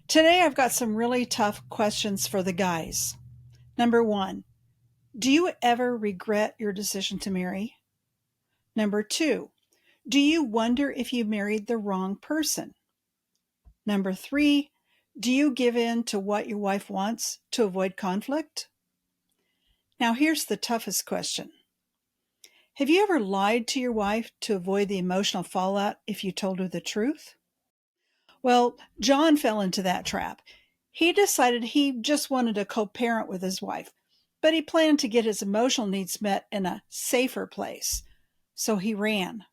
Today, I've got some really tough questions for the guys. Number one, do you ever regret your decision to marry? Number two, do you wonder if you married the wrong person? Number three, do you give in to what your wife wants to avoid conflict? Now, here's the toughest question. Have you ever lied to your wife to avoid the emotional fallout if you told her the truth? Well, John fell into that trap. He decided he just wanted to co parent with his wife, but he planned to get his emotional needs met in a safer place. So he ran.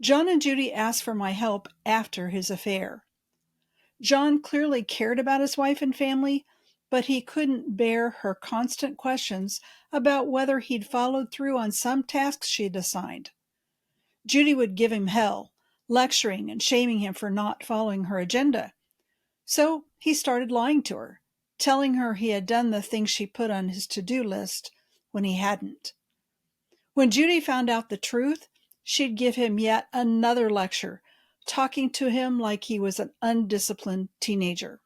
John and Judy asked for my help after his affair. John clearly cared about his wife and family, but he couldn't bear her constant questions about whether he'd followed through on some tasks she'd assigned. Judy would give him hell, lecturing and shaming him for not following her agenda. So he started lying to her, telling her he had done the things she put on his to-do list when he hadn't. When Judy found out the truth, she'd give him yet another lecture, talking to him like he was an undisciplined teenager.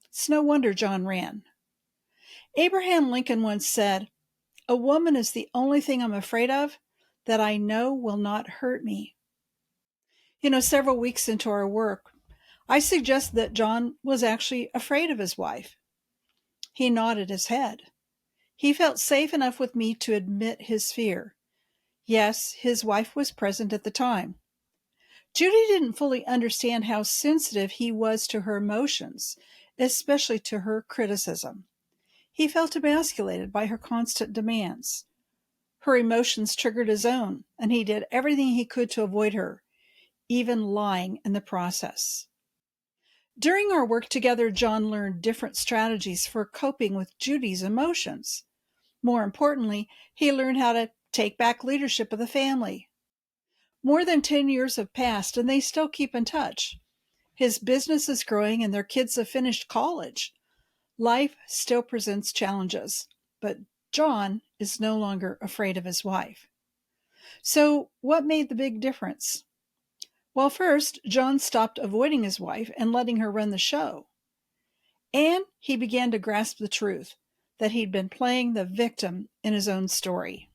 It's no wonder John ran. Abraham Lincoln once said, "A woman is the only thing I'm afraid of that I know will not hurt me." Several weeks into our work, I suggested that John was actually afraid of his wife. He nodded his head. He felt safe enough with me to admit his fear. Yes, his wife was present at the time. Judy didn't fully understand how sensitive he was to her emotions, especially to her criticism. He felt emasculated by her constant demands. Her emotions triggered his own, and he did everything he could to avoid her, even lying in the process. During our work together, John learned different strategies for coping with Judy's emotions. More importantly, he learned how to take back leadership of the family. More than 10 years have passed, and they still keep in touch. His business is growing, and their kids have finished college. Life still presents challenges, but John is no longer afraid of his wife. So, what made the big difference? Well, first, John stopped avoiding his wife and letting her run the show. And he began to grasp the truth that he'd been playing the victim in his own story.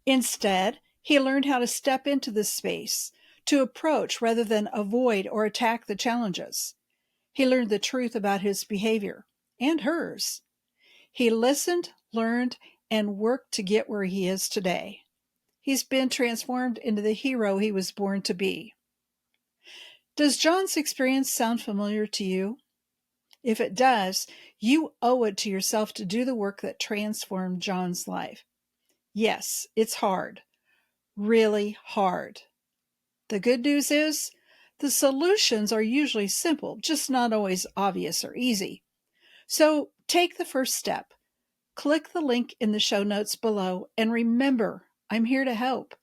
Instead, he learned how to step into this space, to approach rather than avoid or attack the challenges. He learned the truth about his behavior and hers. He listened, learned, and worked to get where he is today. He's been transformed into the hero he was born to be. Does John's experience sound familiar to you? If it does, you owe it to yourself to do the work that transformed John's life. Yes, it's hard, really hard. The good news is, the solutions are usually simple, just not always obvious or easy. So take the first step. Click the link in the show notes below, and remember, I'm here to help.